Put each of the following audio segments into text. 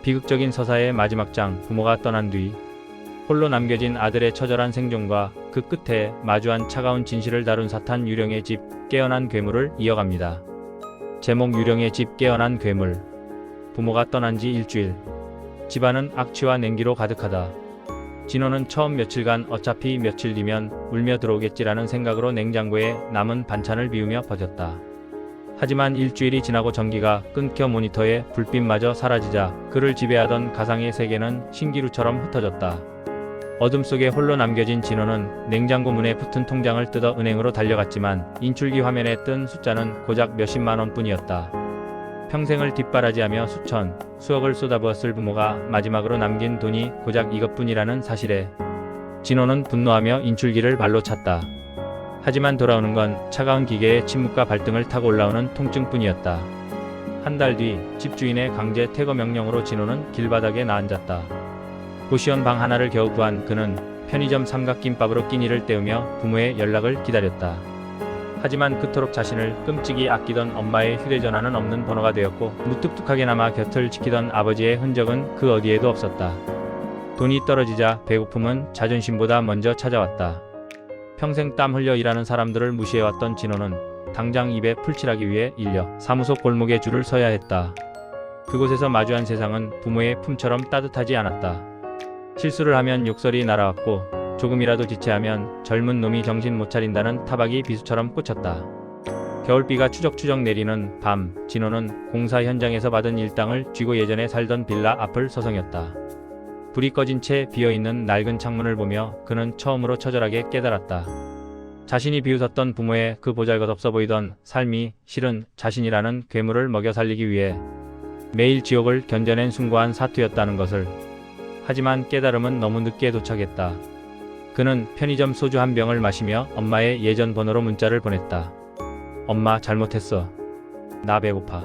비극적인 서사의 마지막 장, 부모가 떠난 뒤 홀로 남겨진 아들의 처절한 생존과 그 끝에 마주한 차가운 진실을 다룬 사탄 유령의 집, 깨어난 괴물을 이어갑니다. 제목 유령의 집, 깨어난 괴물. 부모가 떠난 지 일주일. 집안은 악취와 냉기로 가득하다. 진호는 처음 며칠간 어차피 며칠 뒤면 울며 들어오겠지라는 생각으로 냉장고에 남은 반찬을 비우며 버텼다. 하지만 일주일이 지나고 전기가 끊겨 모니터에 불빛마저 사라지자 그를 지배하던 가상의 세계는 신기루처럼 흩어졌다. 어둠 속에 홀로 남겨진 진호는 냉장고 문에 붙은 통장을 뜯어 은행으로 달려갔지만 인출기 화면에 뜬 숫자는 고작 몇십만 원뿐이었다. 평생을 뒷바라지하며 수천, 수억을 쏟아부었을 부모가 마지막으로 남긴 돈이 고작 이것뿐이라는 사실에 진호는 분노하며 인출기를 발로 찼다. 하지만 돌아오는 건 차가운 기계의 침묵과 발등을 타고 올라오는 통증뿐이었다. 한 달 뒤 집주인의 강제 퇴거 명령으로 진호는 길바닥에 나앉았다. 고시원 방 하나를 겨우 구한 그는 편의점 삼각김밥으로 끼니를 때우며 부모의 연락을 기다렸다. 하지만 그토록 자신을 끔찍이 아끼던 엄마의 휴대전화는 없는 번호가 되었고 무뚝뚝하게나마 곁을 지키던 아버지의 흔적은 그 어디에도 없었다. 돈이 떨어지자 배고픔은 자존심보다 먼저 찾아왔다. 평생 땀 흘려 일하는 사람들을 무시해왔던 진호는 당장 입에 풀칠하기 위해 일려 사무소 골목에 줄을 서야 했다. 그곳에서 마주한 세상은 부모의 품처럼 따뜻하지 않았다. 실수를 하면 욕설이 날아왔고 조금이라도 지체하면 젊은 놈이 정신 못 차린다는 타박이 비수처럼 꽂혔다. 겨울비가 추적추적 내리는 밤, 진호는 공사 현장에서 받은 일당을 쥐고 예전에 살던 빌라 앞을 서성였다. 불이 꺼진 채 비어있는 낡은 창문을 보며 그는 처음으로 처절하게 깨달았다. 자신이 비웃었던 부모의 그 보잘것없어 보이던 삶이 실은 자신이라는 괴물을 먹여 살리기 위해 매일 지옥을 견뎌낸 숭고한 사투였다는 것을. 하지만 깨달음은 너무 늦게 도착했다. 그는 편의점 소주 한 병을 마시며 엄마의 예전 번호로 문자를 보냈다. 엄마, 잘못했어. 나 배고파.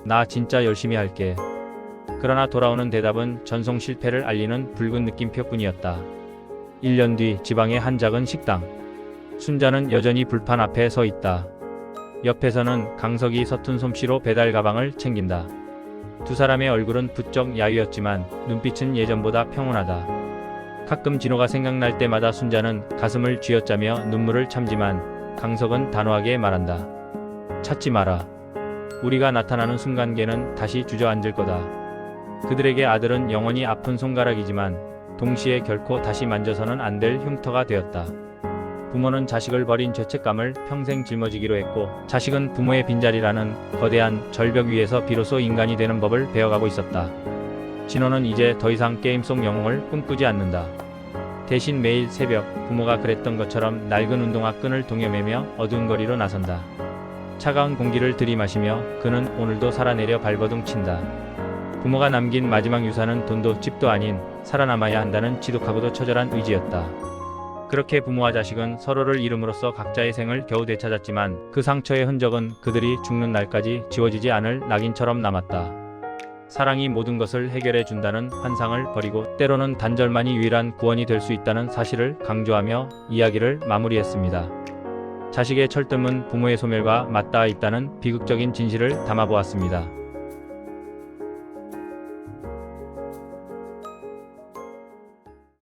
나 진짜 열심히 할게. 그러나 돌아오는 대답은 전송 실패를 알리는 붉은 느낌표뿐이었다. 1년 뒤 지방의 한 작은 식당. 순자는 여전히 불판 앞에 서 있다. 옆에서는 강석이 서툰 솜씨로 배달 가방을 챙긴다. 두 사람의 얼굴은 부쩍 야위었지만 눈빛은 예전보다 평온하다. 가끔 진호가 생각날 때마다 순자는 가슴을 쥐어짜며 눈물을 참지만 강석은 단호하게 말한다. 찾지 마라. 우리가 나타나는 순간 걔는 다시 주저앉을 거다. 그들에게 아들은 영원히 아픈 손가락이지만 동시에 결코 다시 만져서는 안 될 흉터가 되었다. 부모는 자식을 버린 죄책감을 평생 짊어지기로 했고 자식은 부모의 빈자리라는 거대한 절벽 위에서 비로소 인간이 되는 법을 배워가고 있었다. 진호는 이제 더 이상 게임 속 영웅을 꿈꾸지 않는다. 대신 매일 새벽 부모가 그랬던 것처럼 낡은 운동화 끈을 동여매며 어두운 거리로 나선다. 차가운 공기를 들이마시며 그는 오늘도 살아내려 발버둥 친다. 부모가 남긴 마지막 유산은 돈도 집도 아닌 살아남아야 한다는 지독하고도 처절한 의지였다. 그렇게 부모와 자식은 서로를 잃음으로써 각자의 생을 겨우 되찾았지만 그 상처의 흔적은 그들이 죽는 날까지 지워지지 않을 낙인처럼 남았다. 사랑이 모든 것을 해결해 준다는 환상을 버리고 때로는 단절만이 유일한 구원이 될 수 있다는 사실을 강조하며 이야기를 마무리했습니다. 자식의 철듦은 부모의 소멸과 맞닿아 있다는 비극적인 진실을 담아보았습니다.